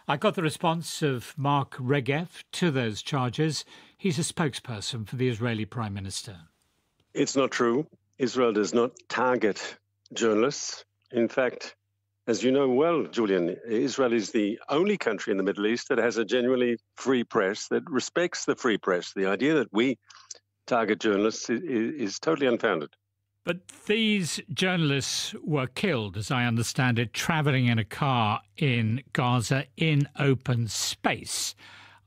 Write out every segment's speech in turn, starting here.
I got the response of Mark Regev to those charges. He's a spokesperson for the Israeli Prime Minister. It's not true. Israel does not target journalists. In fact, as you know well, Julian, Israel is the only country in the Middle East that has a genuinely free press, that respects the free press. The idea that we target journalists is totally unfounded. But these journalists were killed, as I understand it, travelling in a car in Gaza in open space.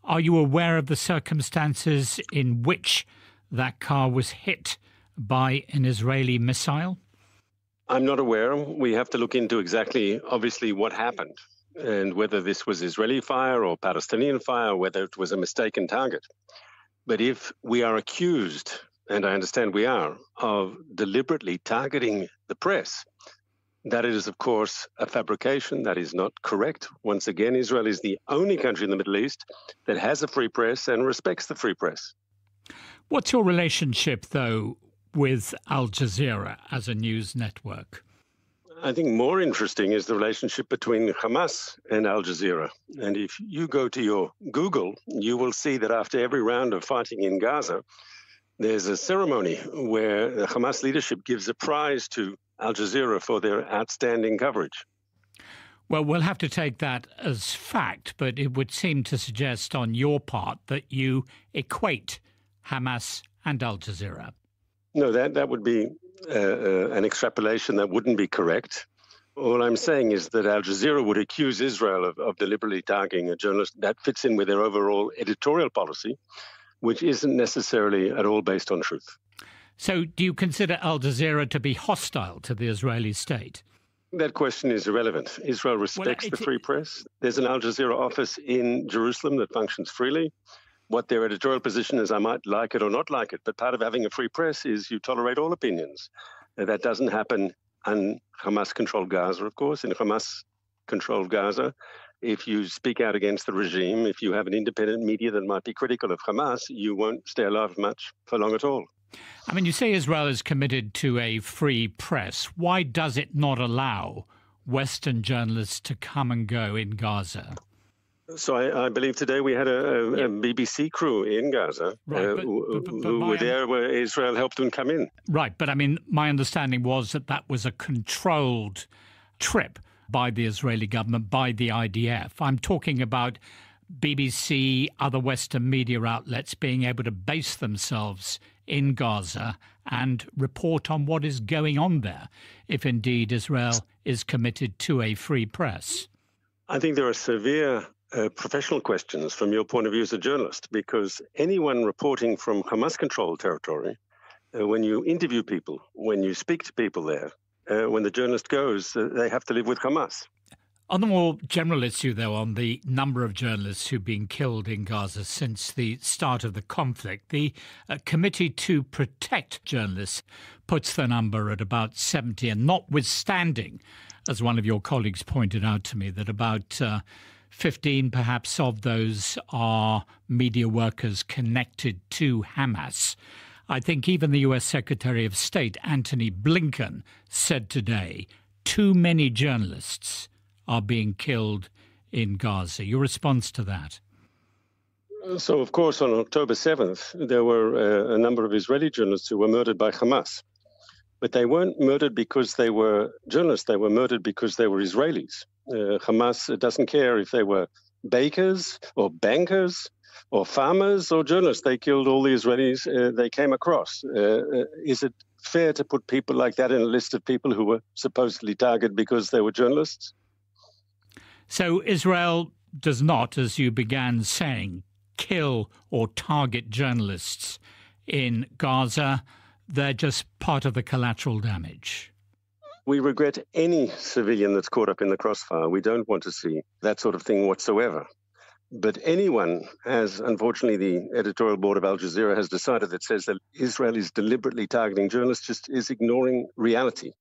Are you aware of the circumstances in which that car was hit by an Israeli missile? I'm not aware. We have to look into exactly, obviously, what happened and whether this was Israeli fire or Palestinian fire, whether it was a mistaken target. But if we are accused, and I understand we are, of deliberately targeting the press, that is, of course, a fabrication. That is not correct. Once again, Israel is the only country in the Middle East that has a free press and respects the free press. What's your relationship, though, with Al Jazeera as a news network? I think more interesting is the relationship between Hamas and Al Jazeera. And if you go to your Google, you will see that after every round of fighting in Gaza, there's a ceremony where the Hamas leadership gives a prize to Al Jazeera for their outstanding coverage. Well, we'll have to take that as fact, but it would seem to suggest on your part that you equate Hamas and Al Jazeera. No, that would be an extrapolation that wouldn't be correct. All I'm saying is that Al Jazeera would accuse Israel of deliberately targeting a journalist. That fits in with their overall editorial policy, which isn't necessarily at all based on truth. So do you consider Al Jazeera to be hostile to the Israeli state? That question is irrelevant. Israel respects the free press. There's an Al Jazeera office in Jerusalem that functions freely. What their editorial position is, I might like it or not like it, but part of having a free press is you tolerate all opinions. That doesn't happen in Hamas-controlled Gaza, of course. In Hamas-controlled Gaza, if you speak out against the regime, if you have an independent media that might be critical of Hamas, you won't stay alive much for long at all. I mean, you say Israel is committed to a free press. Why does it not allow Western journalists to come and go in Gaza? So I believe today we had a BBC crew in Gaza who were there where Israel helped them come in. Right, but I mean, my understanding was that was a controlled trip by the Israeli government, by the IDF. I'm talking about BBC, other Western media outlets being able to base themselves in Gaza and report on what is going on there, if indeed Israel is committed to a free press. I think there are severe professional questions from your point of view as a journalist, because anyone reporting from Hamas-controlled territory, when you interview people, when you speak to people there, when the journalist goes, they have to live with Hamas. On the more general issue, though, on the number of journalists who've been killed in Gaza since the start of the conflict, the Committee to Protect Journalists puts the number at about 70, and notwithstanding, as one of your colleagues pointed out to me, that about 15 perhaps of those are media workers connected to Hamas. I think even the US Secretary of State, Antony Blinken, said today, too many journalists are being killed in Gaza. Your response to that? So, of course, on October 7th, there were a number of Israeli journalists who were murdered by Hamas. But they weren't murdered because they were journalists. They were murdered because they were Israelis. Hamas doesn't care if they were bakers or bankers or farmers or journalists. They killed all the Israelis they came across. Is it fair to put people like that in a list of people who were supposedly targeted because they were journalists? So Israel does not, as you began saying, kill or target journalists in Gaza. They're just part of the collateral damage. We regret any civilian that's caught up in the crossfire. We don't want to see that sort of thing whatsoever. But anyone, as unfortunately the editorial board of Al Jazeera has decided, that says that Israel is deliberately targeting journalists, just is ignoring reality.